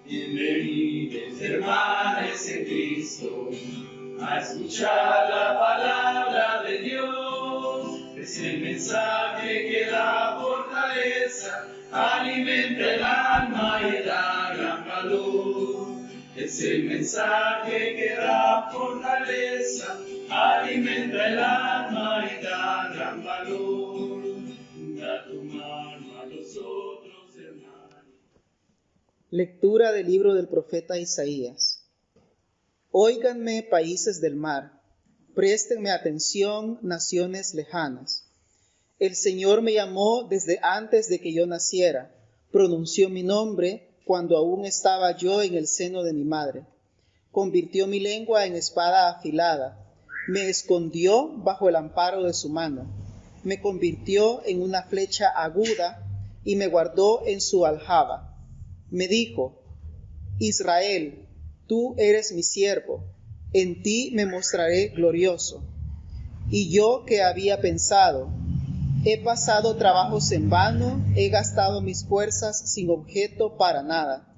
Bienvenidos, hermanos en Cristo, a escuchar la palabra de Dios. Es el mensaje que da fortaleza, alimenta el alma y da gran valor. Es el mensaje que da fortaleza, alimenta el alma y da gran valor. Da tu mano a los otros, hermanos. Lectura del libro del profeta Isaías. Óiganme, países del mar, préstenme atención, naciones lejanas. El Señor me llamó desde antes de que yo naciera, pronunció mi nombre cuando aún estaba yo en el seno de mi madre. Convirtió mi lengua en espada afilada, me escondió bajo el amparo de su mano, me convirtió en una flecha aguda y me guardó en su aljaba. Me dijo: Israel, tú eres mi siervo, en ti me mostraré glorioso. Y yo que había pensado, he pasado trabajos en vano, he gastado mis fuerzas sin objeto para nada.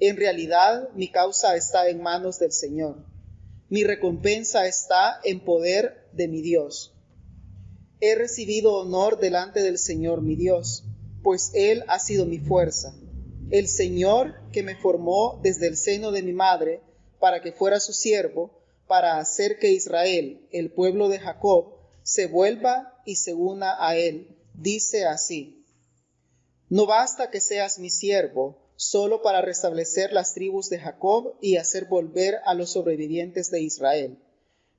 En realidad, mi causa está en manos del Señor. Mi recompensa está en poder de mi Dios. He recibido honor delante del Señor mi Dios, pues Él ha sido mi fuerza. El Señor que me formó desde el seno de mi madre para que fuera su siervo, para hacer que Israel, el pueblo de Jacob, se vuelva y se una a Él, dice así: no basta que seas mi siervo, solo para restablecer las tribus de Jacob y hacer volver a los sobrevivientes de Israel.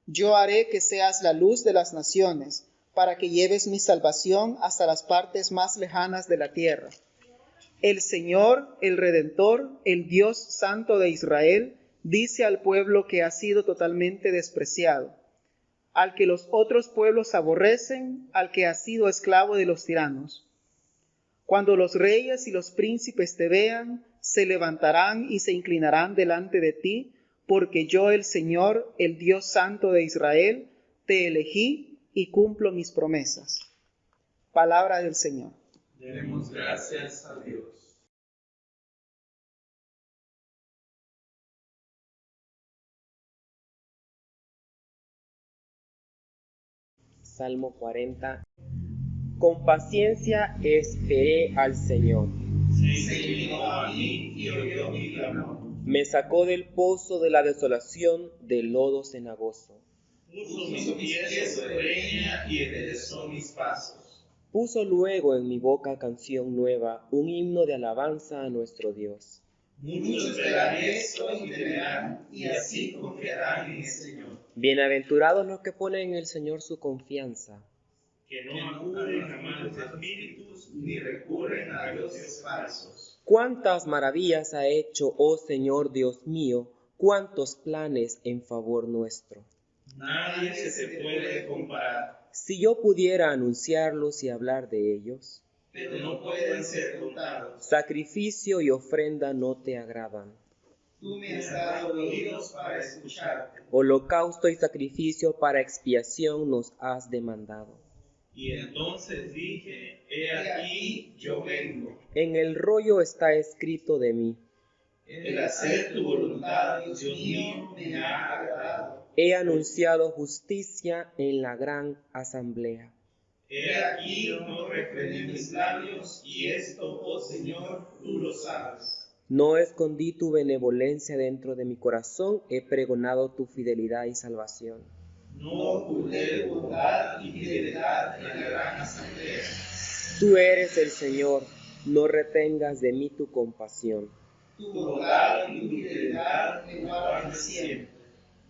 Yo haré que seas la luz de las naciones, para que lleves mi salvación hasta las partes más lejanas de la tierra. El Señor, el Redentor, el Dios Santo de Israel, dice al pueblo que ha sido totalmente despreciado, al que los otros pueblos aborrecen, al que ha sido esclavo de los tiranos. Cuando los reyes y los príncipes te vean, se levantarán y se inclinarán delante de ti, porque yo, el Señor, el Dios Santo de Israel, te elegí y cumplo mis promesas. Palabra del Señor. Demos gracias a Dios. Salmo 40. Con paciencia esperé al Señor. Se inclinó a mí y oyó mi clamor. Me sacó del pozo de la desolación, del lodo cenagoso. Puso mis pies sobre leña y enderezó mis pasos. Puso luego en mi boca canción nueva, un himno de alabanza a nuestro Dios. Muchos verán esto y temerán, y así confiarán en el Señor. Bienaventurados los que ponen en el Señor su confianza. Que no acuden a malos espíritus, ni recurren a dioses falsos. Cuántas maravillas ha hecho, oh Señor Dios mío, cuántos planes en favor nuestro. Nadie se puede comparar, Si yo pudiera anunciarlos y hablar de ellos, pero no pueden ser contados. sacrificio y ofrenda no te agradan. Tú me has dado oídos para escucharte. Holocausto y sacrificio para expiación nos has demandado. Y entonces dije, he aquí, yo vengo. En el rollo está escrito de mí. El hacer tu voluntad, Dios mío, me ha agradado. He anunciado justicia en la gran asamblea. He aquí, no refrené mis labios, y esto, oh Señor, tú lo sabes. No escondí tu benevolencia dentro de mi corazón, he pregonado tu fidelidad y salvación. No oculté bondad y fidelidad en la gran asamblea. Tú eres el Señor, no retengas de mí tu compasión. Tu bondad y tu fidelidad me guardan siempre.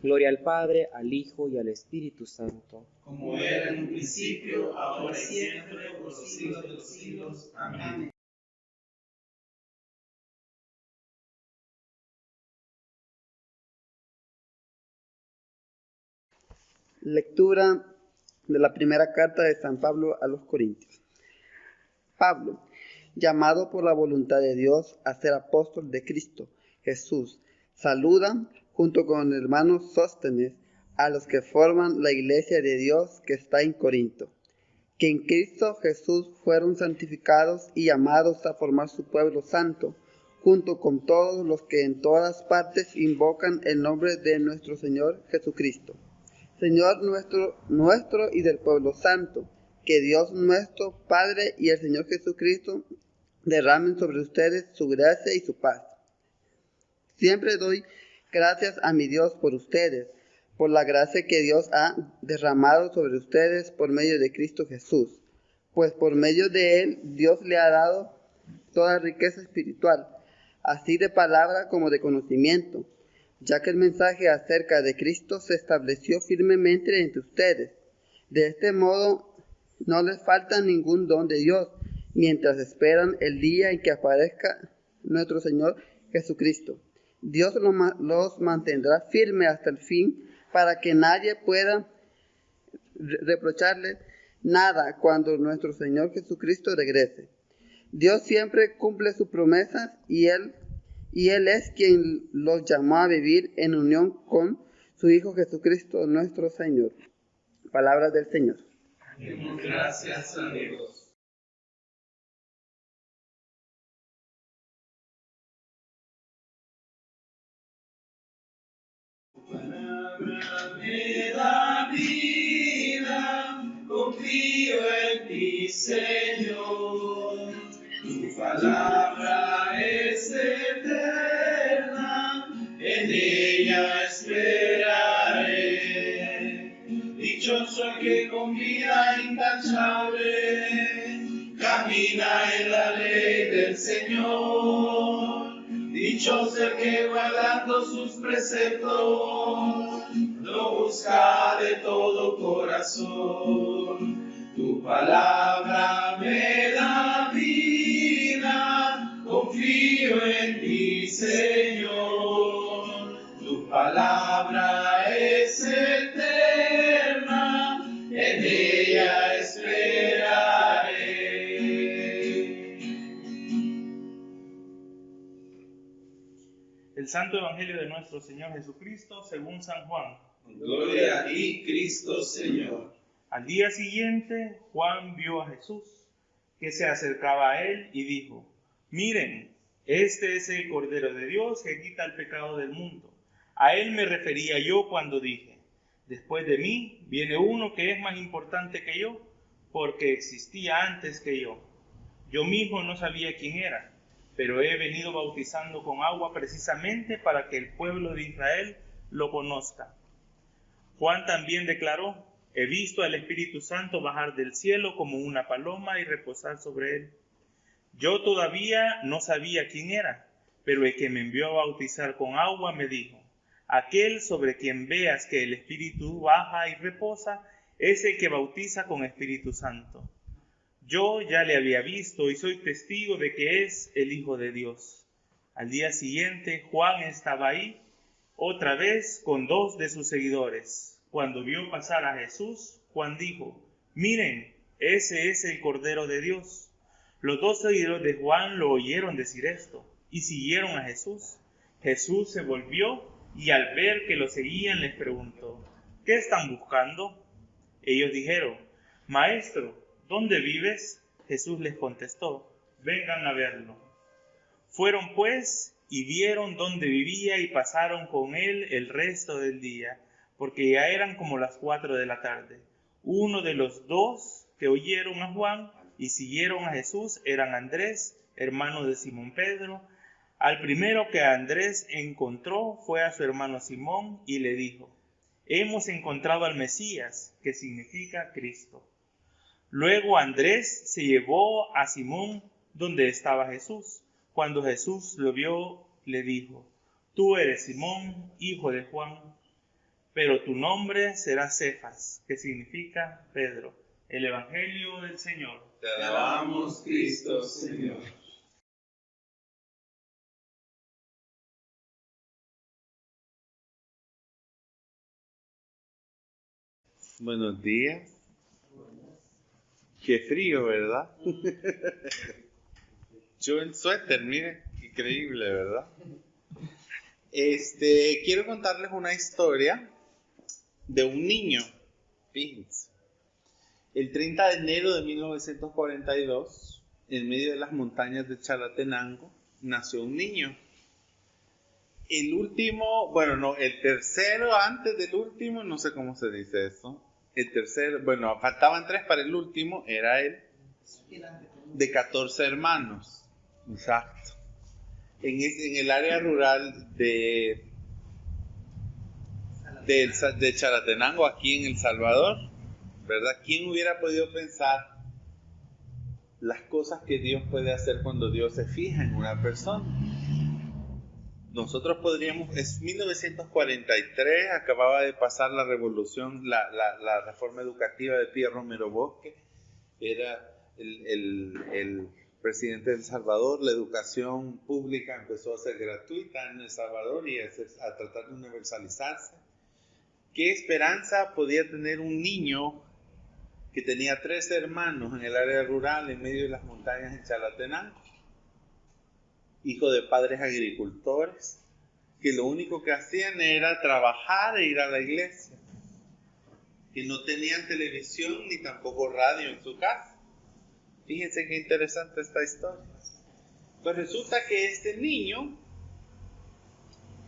Gloria al Padre, al Hijo y al Espíritu Santo. Como era en un principio, ahora y siempre, por los siglos de los siglos. Amén. Lectura de la primera carta de San Pablo a los Corintios. Pablo, llamado por la voluntad de Dios a ser apóstol de Cristo Jesús, saluda junto con el hermano Sóstenes a los que forman la iglesia de Dios que está en Corinto, que en Cristo Jesús fueron santificados y llamados a formar su pueblo santo, junto con todos los que en todas partes invocan el nombre de nuestro Señor Jesucristo. Señor nuestro y del pueblo santo, que Dios nuestro Padre y el Señor Jesucristo derramen sobre ustedes su gracia y su paz. Siempre doy gracias a mi Dios por ustedes, por la gracia que Dios ha derramado sobre ustedes por medio de Cristo Jesús, pues por medio de Él Dios le ha dado toda riqueza espiritual, así de palabra como de conocimiento, ya que el mensaje acerca de Cristo se estableció firmemente entre ustedes. De este modo no les falta ningún don de Dios, mientras esperan el día en que aparezca nuestro Señor Jesucristo. Dios los mantendrá firmes hasta el fin, para que nadie pueda reprocharles nada cuando nuestro Señor Jesucristo regrese. Dios siempre cumple sus promesas y Él es quien los llamó a vivir en unión con su Hijo Jesucristo nuestro Señor. Palabra del Señor. Demos gracias a Dios. Palabra me da vida, confío en ti, Señor. Tu palabra es eterna, en ella esperaré. Dichoso el que con vida intachable camina en la ley del Señor. Dichoso el que guardando sus preceptos lo busca de todo corazón. Tu palabra me da vida, confío en ti, Señor. Tu palabra es eterna, en ella esperaré. El Santo Evangelio de nuestro Señor Jesucristo según San Juan. Gloria a ti, Cristo Señor. Al día siguiente, Juan vio a Jesús, que se acercaba a él y dijo: Miren, este es el Cordero de Dios que quita el pecado del mundo. A él me refería yo cuando dije: después de mí viene uno que es más importante que yo, porque existía antes que yo. Yo mismo no sabía quién era, pero he venido bautizando con agua precisamente para que el pueblo de Israel lo conozca. Juan también declaró: he visto al Espíritu Santo bajar del cielo como una paloma y reposar sobre él. Yo todavía no sabía quién era, pero el que me envió a bautizar con agua me dijo: aquel sobre quien veas que el Espíritu baja y reposa es el que bautiza con Espíritu Santo. Yo ya le había visto y soy testigo de que es el Hijo de Dios. Al día siguiente, Juan estaba ahí, otra vez con 2 de sus seguidores. Cuando vio pasar a Jesús, Juan dijo: miren, ese es el Cordero de Dios. Los 2 seguidores de Juan lo oyeron decir esto y siguieron a Jesús. Jesús se volvió y al ver que lo seguían les preguntó: ¿qué están buscando? Ellos dijeron: Maestro, ¿dónde vives? Jesús les contestó: vengan a verlo. Fueron pues y vieron dónde vivía y pasaron con él el resto del día, porque ya eran como las 4 de la tarde. Uno de los 2 que oyeron a Juan y siguieron a Jesús eran Andrés, hermano de Simón Pedro. Al primero que Andrés encontró fue a su hermano Simón y le dijo: hemos encontrado al Mesías, que significa Cristo. Luego Andrés se llevó a Simón donde estaba Jesús. Cuando Jesús lo vio, le dijo: tú eres Simón, hijo de Juan, pero tu nombre será Cefas, que significa Pedro. El Evangelio del Señor. Te alabamos, Cristo Señor. Buenos días. Qué frío, ¿verdad? Yo en suéter, miren, increíble, ¿verdad? Quiero contarles una historia de un niño. Fíjense. El 30 de enero de 1942, en medio de las montañas de Chalatenango, nació un niño. El último, bueno, no, el tercero antes del último, no sé cómo se dice eso. El tercero, bueno, faltaban 3 para el último, era él, de 14 hermanos. Exacto. En el área rural de Chalatenango, aquí en El Salvador, ¿verdad? ¿Quién hubiera podido pensar las cosas que Dios puede hacer cuando Dios se fija en una persona? Nosotros podríamos, es 1943, acababa de pasar la revolución, la reforma educativa de Pierre Romero Bosque, era el presidente de El Salvador. La educación pública empezó a ser gratuita en El Salvador y a tratar de universalizarse. ¿Qué esperanza podía tener un niño que tenía 3 hermanos en el área rural, en medio de las montañas en Chalatenango? Hijo de padres agricultores, que lo único que hacían era trabajar e ir a la iglesia, que no tenían televisión ni tampoco radio en su casa. Fíjense qué interesante esta historia. Pues resulta que este niño,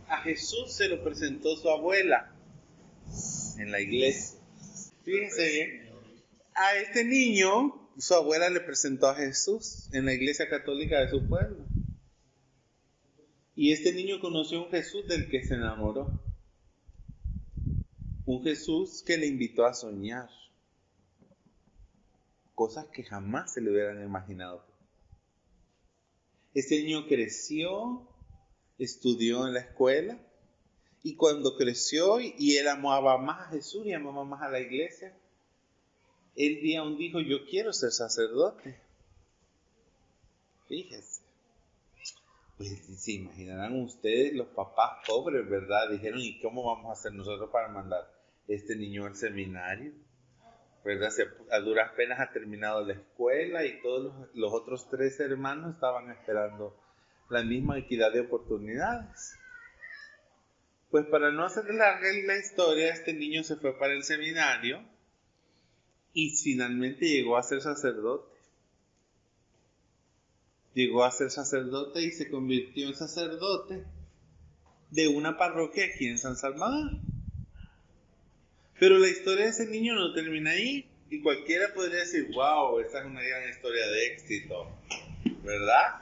a Jesús se lo presentó su abuela en la iglesia. Fíjense bien, a este niño su abuela le presentó a Jesús en la iglesia católica de su pueblo. Y este niño conoció un Jesús del que se enamoró. Un Jesús que le invitó a soñar. Cosas que jamás se le hubieran imaginado. Este niño creció, estudió en la escuela. Y cuando creció y él amaba más a Jesús y amaba más a la iglesia, él aún dijo, yo quiero ser sacerdote. Fíjense. Pues se imaginarán ustedes, los papás pobres, ¿verdad? Dijeron, ¿y cómo vamos a hacer nosotros para mandar este niño al seminario? ¿Verdad? A duras penas ha terminado la escuela y todos los otros 3 hermanos estaban esperando la misma equidad de oportunidades. Pues para no hacer larga la historia, este niño se fue para el seminario y finalmente llegó a ser sacerdote. Llegó a ser sacerdote y se convirtió en sacerdote de una parroquia aquí en San Salvador. Pero la historia de ese niño no termina ahí. Y cualquiera podría decir, wow, esta es una gran historia de éxito, ¿verdad?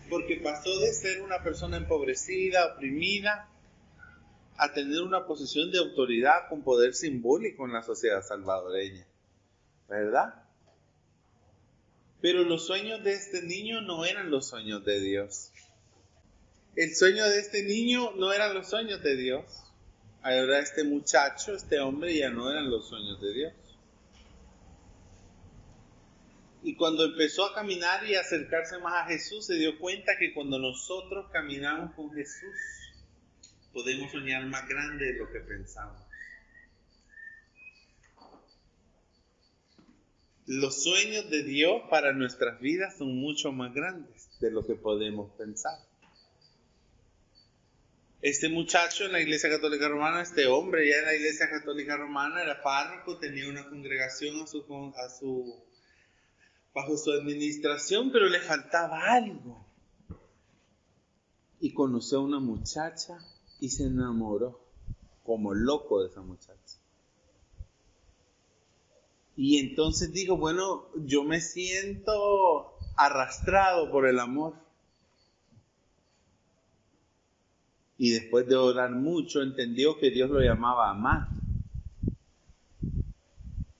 Porque pasó de ser una persona empobrecida, oprimida, a tener una posición de autoridad con poder simbólico en la sociedad salvadoreña, ¿verdad? Pero los sueños de este niño no eran los sueños de Dios. El sueño de este niño no eran los sueños de Dios. Ahora este muchacho, este hombre, ya no eran los sueños de Dios. Y cuando empezó a caminar y a acercarse más a Jesús, se dio cuenta que cuando nosotros caminamos con Jesús, podemos soñar más grande de lo que pensamos. Los sueños de Dios para nuestras vidas son mucho más grandes de lo que podemos pensar. Este muchacho en la Iglesia Católica Romana, este hombre ya en la Iglesia Católica Romana, era párroco, tenía una congregación bajo su administración, pero le faltaba algo. Y conoció a una muchacha y se enamoró como loco de esa muchacha. Y entonces dijo, bueno, yo me siento arrastrado por el amor. Y después de orar mucho, entendió que Dios lo llamaba a amar.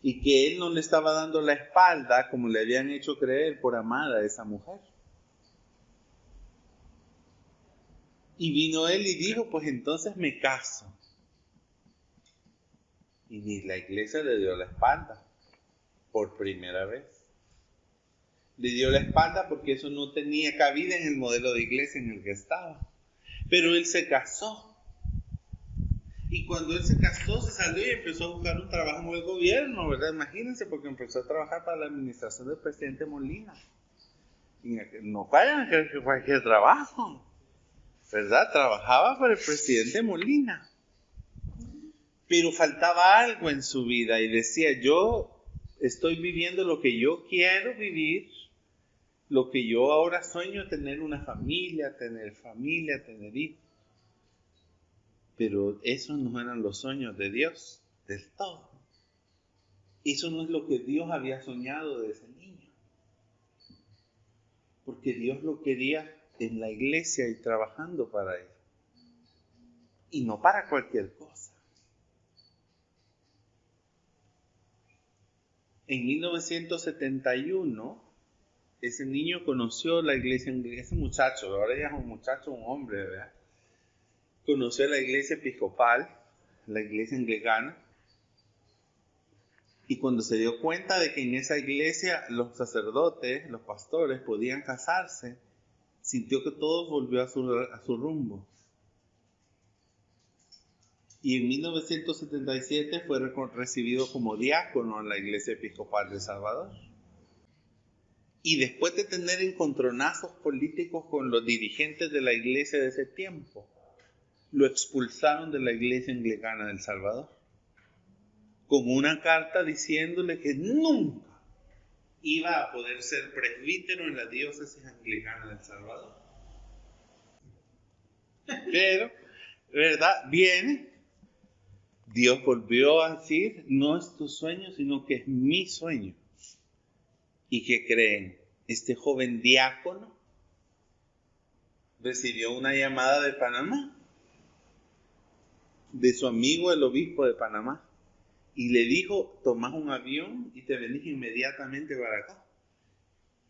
Y que Él no le estaba dando la espalda, como le habían hecho creer, por amar a esa mujer. Y vino él y dijo, pues entonces me caso. Y ni la iglesia le dio la espalda. Por primera vez. Le dio la espalda porque eso no tenía cabida en el modelo de iglesia en el que estaba. Pero él se casó. Y cuando él se casó, se salió y empezó a buscar un trabajo en el gobierno, ¿verdad? Imagínense, porque empezó a trabajar para la administración del presidente Molina. Y no vayan a creer que cualquier trabajo, ¿verdad? Trabajaba para el presidente Molina. Pero faltaba algo en su vida y decía, yo estoy viviendo lo que yo quiero vivir, lo que yo ahora sueño es tener una familia, tener hijos. Pero esos no eran los sueños de Dios del todo. Eso no es lo que Dios había soñado de ese niño. Porque Dios lo quería en la iglesia y trabajando para él. Y no para cualquier cosa. En 1971, ese niño conoció la iglesia anglicana, ese muchacho, ahora ya es un muchacho, un hombre, ¿verdad? Conoció la iglesia episcopal, la iglesia anglicana, y cuando se dio cuenta de que en esa iglesia los sacerdotes, los pastores podían casarse, sintió que todo volvió a su rumbo. Y en 1977 fue recibido como diácono en la iglesia episcopal de Salvador. Y después de tener encontronazos políticos con los dirigentes de la iglesia de ese tiempo, lo expulsaron de la iglesia anglicana de El Salvador, con una carta diciéndole que nunca iba a poder ser presbítero en la diócesis anglicana de El Salvador. Pero, ¿verdad? Viene, Dios volvió a decir, no es tu sueño, sino que es mi sueño. ¿Y qué creen? Este joven diácono recibió una llamada de Panamá, de su amigo el obispo de Panamá, y le dijo, tomás un avión y te venís inmediatamente para acá,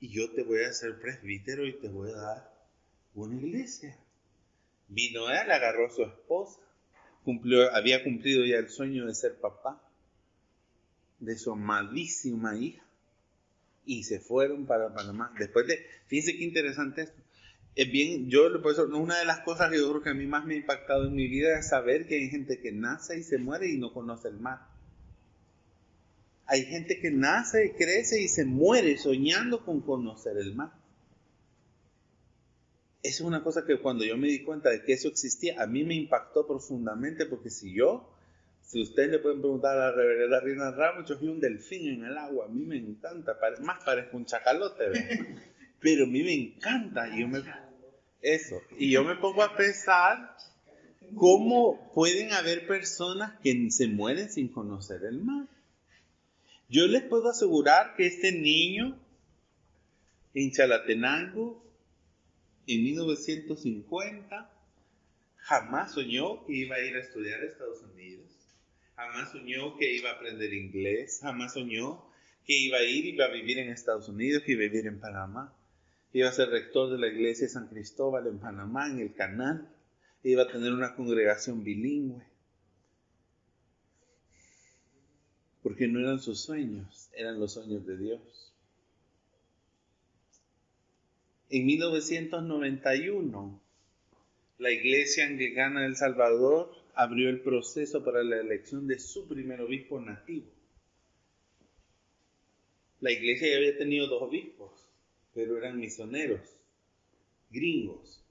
y yo te voy a hacer presbítero y te voy a dar una iglesia. Vino él, agarró a su esposa, había cumplido ya el sueño de ser papá de su amadísima hija, y se fueron para Panamá. Fíjense qué interesante esto. Es bien, por eso, una de las cosas que yo creo que a mí más me ha impactado en mi vida es saber que hay gente que nace y se muere y no conoce el mar. Hay gente que nace, crece y se muere soñando con conocer el mar. Esa es una cosa que cuando yo me di cuenta de que eso existía, a mí me impactó profundamente, porque si ustedes le pueden preguntar a la reverenda Rina Ramos, yo soy un delfín en el agua, a mí me encanta, más parezco un chacalote, ¿verdad? Pero a mí me encanta, y yo me pongo a pensar cómo pueden haber personas que se mueren sin conocer el mar. Yo les puedo asegurar que este niño en Chalatenango, en 1950, jamás soñó que iba a ir a estudiar a Estados Unidos, jamás soñó que iba a aprender inglés, jamás soñó que iba a vivir en Estados Unidos, que iba a vivir en Panamá. Iba a ser rector de la iglesia de San Cristóbal en Panamá, en el Canal. Iba a tener una congregación bilingüe. Porque no eran sus sueños, eran los sueños de Dios. En 1991, la iglesia anglicana de El Salvador abrió el proceso para la elección de su primer obispo nativo. La iglesia ya había tenido 2 obispos, pero eran misioneros, gringos.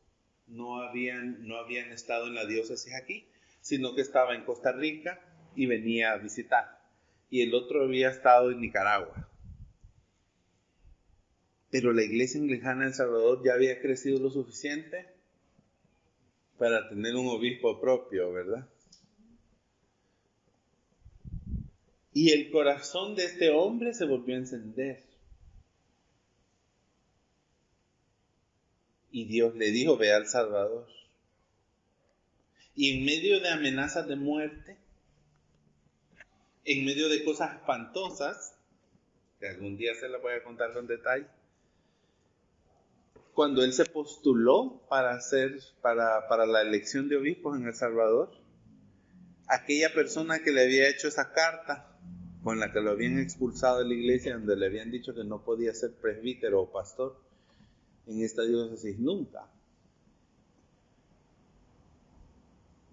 No habían estado en la diócesis aquí, sino que estaba en Costa Rica y venía a visitar. Y el otro había estado en Nicaragua. Pero la iglesia anglicana de El Salvador ya había crecido lo suficiente para tener un obispo propio, ¿verdad? Y el corazón de este hombre se volvió a encender. Y Dios le dijo, ve al Salvador. Y en medio de amenazas de muerte, en medio de cosas espantosas, que algún día se las voy a contar con detalle, cuando él se postuló para la elección de obispos en El Salvador, aquella persona que le había hecho esa carta, con la que lo habían expulsado de la iglesia, donde le habían dicho que no podía ser presbítero o pastor en esta diócesis nunca,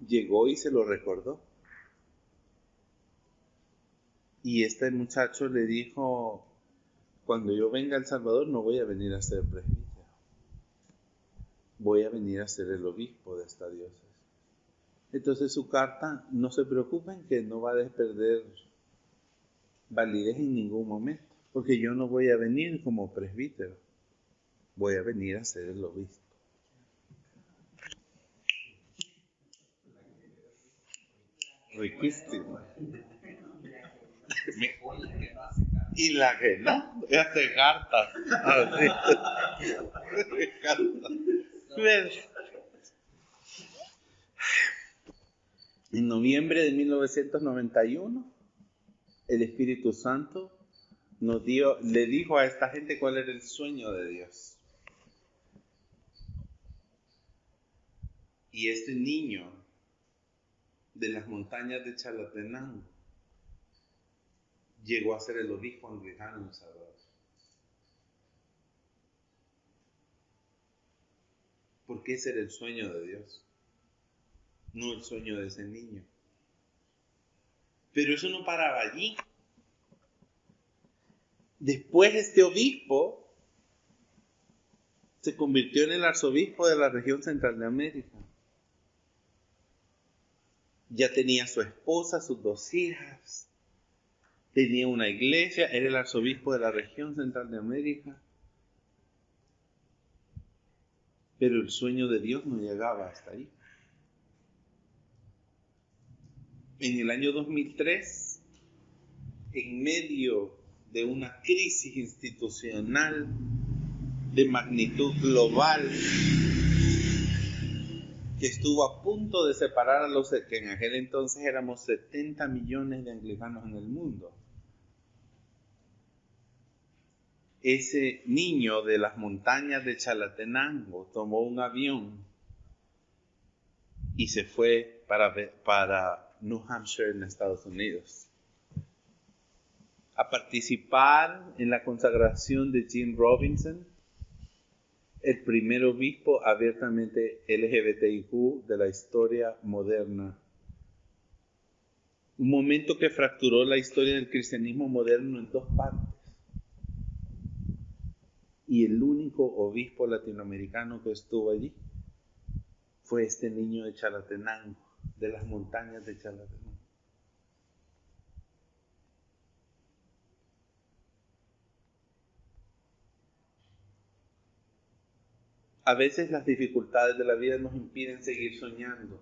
llegó y se lo recordó. Y este muchacho le dijo, cuando yo venga a El Salvador no voy a venir a ser presbítero, voy a venir a ser el obispo de esta diócesis. Entonces su carta, no se preocupen que no va a perder validez en ningún momento, porque yo no voy a venir como presbítero, voy a venir a ser el obispo. Riquísimo. Y la que no, hace cartas. En noviembre de 1991, el Espíritu Santo le dijo a esta gente cuál era el sueño de Dios. Y este niño de las montañas de Chalatenango llegó a ser el obispo anglicano en El Salvador. Porque ese era el sueño de Dios, no el sueño de ese niño. Pero eso no paraba allí. Después este obispo se convirtió en el arzobispo de la región central de América. Ya tenía su esposa, sus 2 hijas, tenía una iglesia, era el arzobispo de la región central de América. Pero el sueño de Dios no llegaba hasta ahí. En el año 2003, en medio de una crisis institucional de magnitud global que estuvo a punto de separar a los que en aquel entonces éramos 70 millones de anglicanos en el mundo, ese niño de las montañas de Chalatenango tomó un avión y se fue para New Hampshire en Estados Unidos a participar en la consagración de Jim Robinson, el primer obispo abiertamente LGBTIQ de la historia moderna. Un momento que fracturó la historia del cristianismo moderno en 2 partes. Y el único obispo latinoamericano que estuvo allí fue este niño de Chalatenango, de las montañas de Chalatenango. A veces las dificultades de la vida nos impiden seguir soñando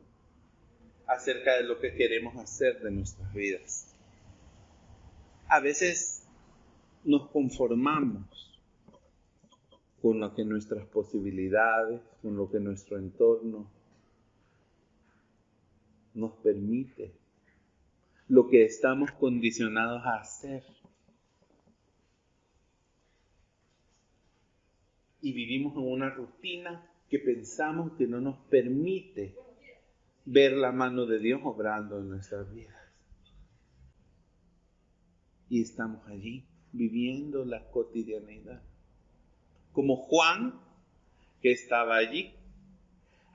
acerca de lo que queremos hacer de nuestras vidas. A veces nos conformamos con lo que nuestras posibilidades, con lo que nuestro entorno nos permite, lo que estamos condicionados a hacer. Y vivimos en una rutina que pensamos que no nos permite ver la mano de Dios obrando en nuestras vidas. Y estamos allí, viviendo la cotidianidad. Como Juan, que estaba allí,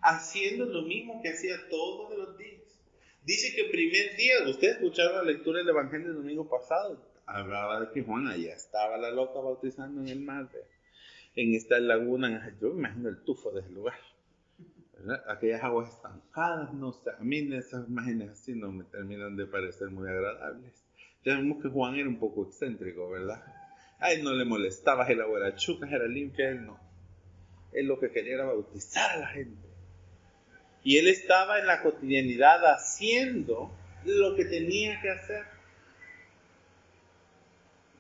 haciendo lo mismo que hacía todos los días. Dice que el primer día, ustedes escucharon la lectura del Evangelio del domingo pasado, hablaba de que Juan allá estaba la loca bautizando en el mar, en esta laguna. Yo me imagino el tufo de ese lugar, ¿verdad? Aquellas aguas estancadas, no sé, a mí esas imágenes así no me terminan de parecer muy agradables. Ya vemos que Juan era un poco excéntrico, ¿verdad? A él no le molestaba el agua era chucas, era limpia, él no. Él lo que quería era bautizar a la gente. Y él estaba en la cotidianidad haciendo lo que tenía que hacer.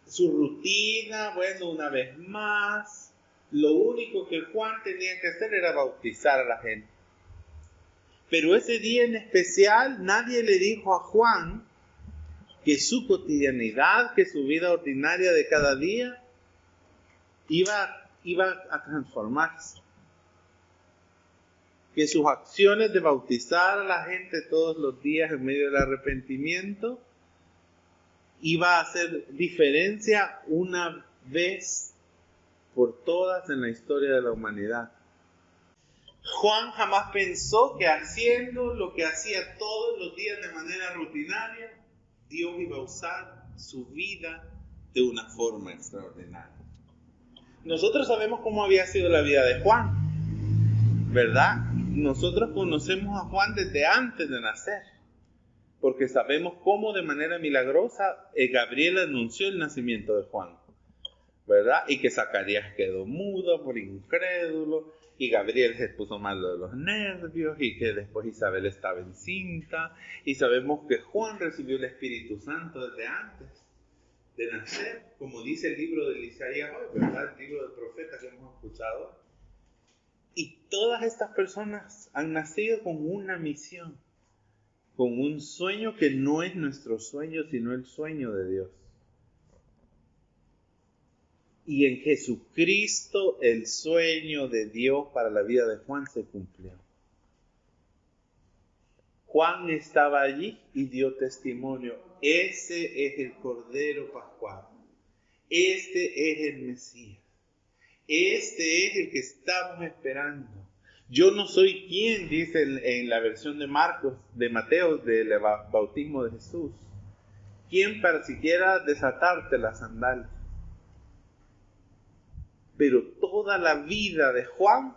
Su rutina, bueno, una vez más, lo único que Juan tenía que hacer era bautizar a la gente. Pero ese día en especial, nadie le dijo a Juan que su cotidianidad, que su vida ordinaria de cada día, iba a transformarse. Que sus acciones de bautizar a la gente todos los días en medio del arrepentimiento iba a hacer diferencia una vez por todas en la historia de la humanidad. Juan jamás pensó que haciendo lo que hacía todos los días de manera rutinaria, Dios iba a usar su vida de una forma extraordinaria. Nosotros sabemos cómo había sido la vida de Juan, ¿verdad? Nosotros conocemos a Juan desde antes de nacer, porque sabemos cómo de manera milagrosa Gabriel anunció el nacimiento de Juan. ¿verdad? Y que Zacarías quedó mudo por incrédulo, y Gabriel se puso malo de los nervios, y que después Isabel estaba encinta, y sabemos que Juan recibió el Espíritu Santo desde antes de nacer, como dice el libro de Isaías hoy, ¿verdad? El libro del profeta que hemos escuchado hoy. Y todas estas personas han nacido con una misión, con un sueño que no es nuestro sueño, sino el sueño de Dios. Y en Jesucristo el sueño de Dios para la vida de Juan se cumplió. Juan estaba allí y dio testimonio. Ese es el Cordero Pascual. Este es el Mesías. Este es el que estamos esperando. Yo no soy quien, dice en la versión de Marcos, de Mateo, del bautismo de Jesús, quien para siquiera desatarte las sandalias. Pero toda la vida de Juan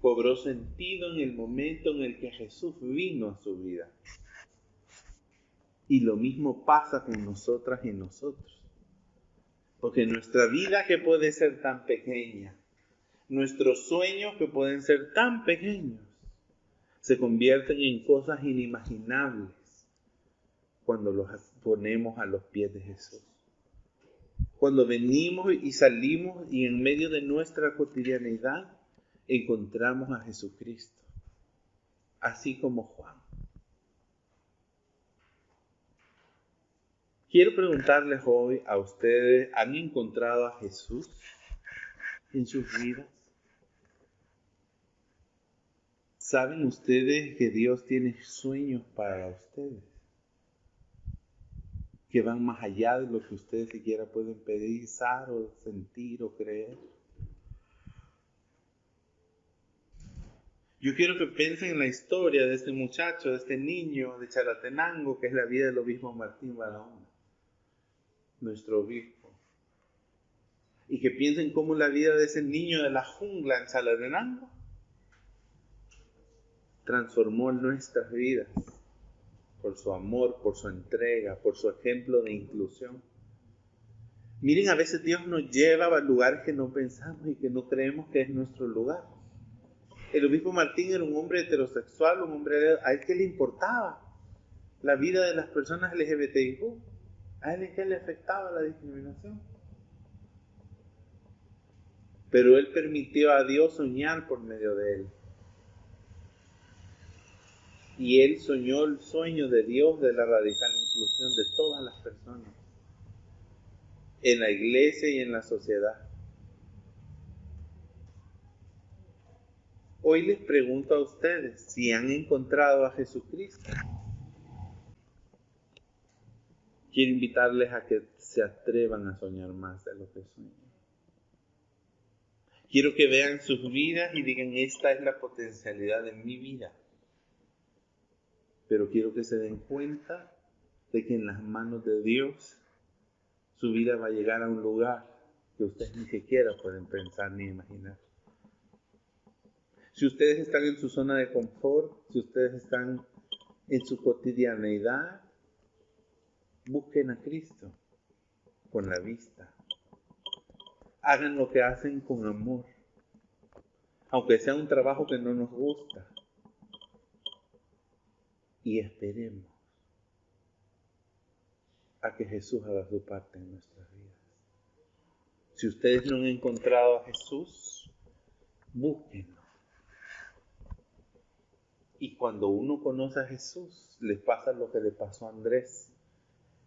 cobró sentido en el momento en el que Jesús vino a su vida. Y lo mismo pasa con nosotras y nosotros. Porque nuestra vida, que puede ser tan pequeña, nuestros sueños, que pueden ser tan pequeños, se convierten en cosas inimaginables cuando los ponemos a los pies de Jesús. Cuando venimos y salimos y en medio de nuestra cotidianidad encontramos a Jesucristo, así como Juan. Quiero preguntarles hoy a ustedes, ¿han encontrado a Jesús en sus vidas? ¿Saben ustedes que Dios tiene sueños para ustedes? Que van más allá de lo que ustedes siquiera pueden pensar o sentir o creer. Yo quiero que piensen en la historia de este muchacho, de este niño de Chalatenango, que es la vida del obispo Martín Barahona, nuestro obispo. Y que piensen cómo la vida de ese niño de la jungla en Chalatenango transformó nuestras vidas por su amor, por su entrega, por su ejemplo de inclusión. Miren, a veces Dios nos lleva a lugares que no pensamos y que no creemos que es nuestro lugar. El obispo Martín era un hombre heterosexual, un hombre a él que le importaba la vida de las personas LGBTIQ, a él es que le afectaba la discriminación. Pero él permitió a Dios soñar por medio de él. Y él soñó el sueño de Dios de la radical inclusión de todas las personas, en la iglesia y en la sociedad. Hoy les pregunto a ustedes si han encontrado a Jesucristo. Quiero invitarles a que se atrevan a soñar más de lo que sueñan. Quiero que vean sus vidas y digan, esta es la potencialidad de mi vida. Pero quiero que se den cuenta de que en las manos de Dios su vida va a llegar a un lugar que ustedes ni siquiera pueden pensar ni imaginar. Si ustedes están en su zona de confort, si ustedes están en su cotidianeidad, busquen a Cristo con la vista. Hagan lo que hacen con amor, aunque sea un trabajo que no nos gusta. Y esperemos a que Jesús haga su parte en nuestras vidas. Si ustedes no han encontrado a Jesús, búsquenlo. Y cuando uno conoce a Jesús, les pasa lo que le pasó a Andrés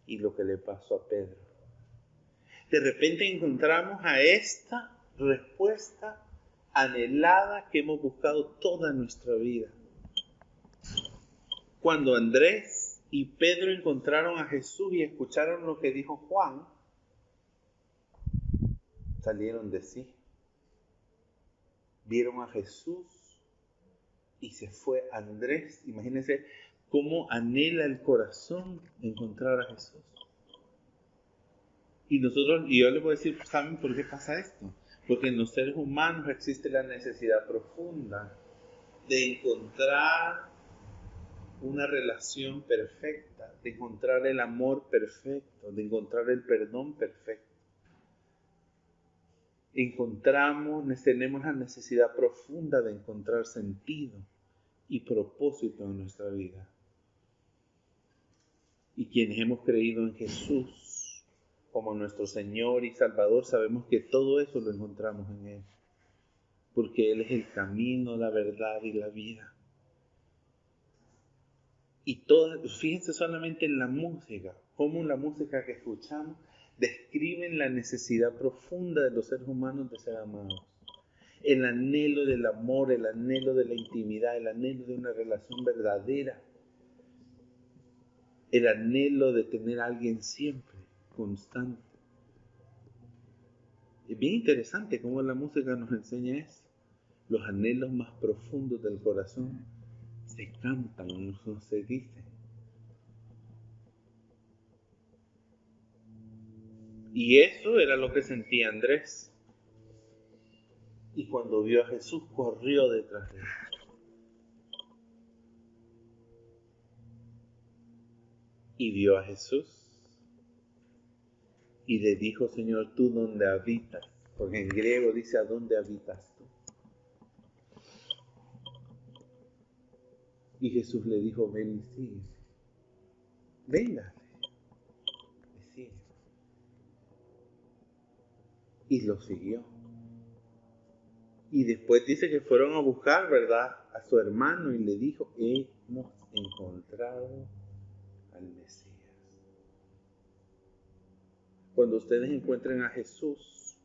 y lo que le pasó a Pedro. De repente encontramos a esta respuesta anhelada que hemos buscado toda nuestra vida. Cuando Andrés y Pedro encontraron a Jesús y escucharon lo que dijo Juan, salieron de sí. Vieron a Jesús y se fue Andrés. Imagínense cómo anhela el corazón encontrar a Jesús. Y yo les voy a decir, ¿saben por qué pasa esto? Porque en los seres humanos existe la necesidad profunda de encontrar una relación perfecta, de encontrar el amor perfecto, de encontrar el perdón perfecto. tenemos la necesidad profunda de encontrar sentido y propósito en nuestra vida. Y quienes hemos creído en Jesús como nuestro Señor y Salvador, sabemos que todo eso lo encontramos en Él. Porque Él es el camino, la verdad y la vida. Y fíjense solamente en la música, cómo la música que escuchamos describen la necesidad profunda de los seres humanos de ser amados. El anhelo del amor, el anhelo de la intimidad, el anhelo de una relación verdadera. El anhelo de tener a alguien siempre, constante. Es bien interesante cómo la música nos enseña eso. Los anhelos más profundos del corazón se cantan, no se dicen. Y eso era lo que sentía Andrés. Y cuando vio a Jesús, corrió detrás de él. Y vio a Jesús. Y le dijo, Señor, ¿tú dónde habitas? Porque en griego dice, ¿a dónde habitas tú? Y Jesús le dijo, ven y sigue. Véngase. Y sigue. Y lo siguió. Y después dice que fueron a buscar, ¿verdad?, a su hermano y le dijo, hemos encontrado al Mesías. Cuando ustedes encuentren a Jesús,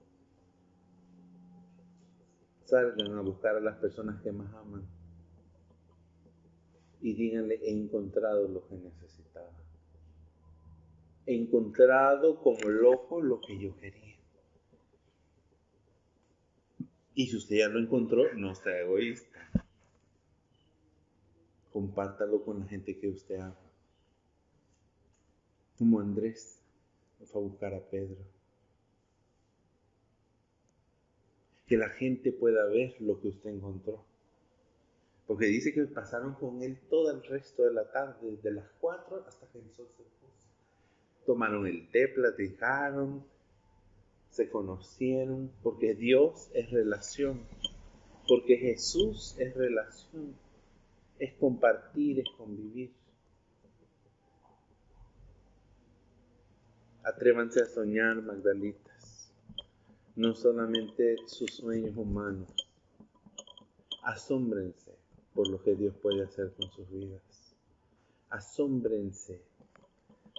salgan a buscar a las personas que más aman y díganle, he encontrado lo que necesitaba. He encontrado como loco lo que yo quería. Y si usted ya lo encontró, no sea egoísta. Compártalo con la gente que usted ama. Como Andrés fue a buscar a Pedro. Que la gente pueda ver lo que usted encontró. Porque dice que pasaron con él todo el resto de la tarde, desde las 4 hasta que el sol se puso. Tomaron el té, platicaron, se conocieron, porque Dios es relación, porque Jesús es relación, es compartir, es convivir. Atrévanse a soñar, Magdalitas, no solamente sus sueños humanos. Asómbrense por lo que Dios puede hacer con sus vidas. Asómbrense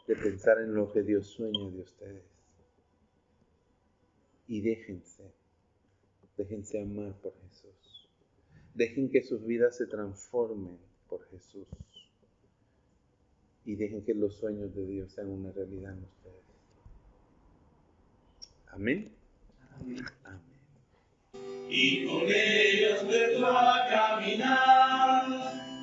de pensar en lo que Dios sueña de ustedes. Y déjense amar por Jesús. Dejen que sus vidas se transformen por Jesús. Y dejen que los sueños de Dios sean una realidad en ustedes. Amén. Amén. Amén. Y con ellos empezó a caminar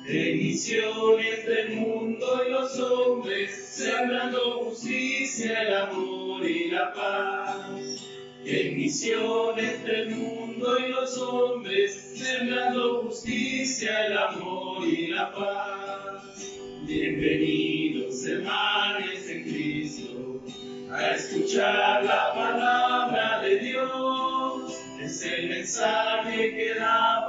en misiones del mundo y los hombres, sembrando justicia, el amor y la paz. En misiones del mundo y los hombres, sembrando justicia, el amor y la paz. Bienvenidos, hermanos en Cristo, a escuchar la palabra de Dios. Es el mensaje que da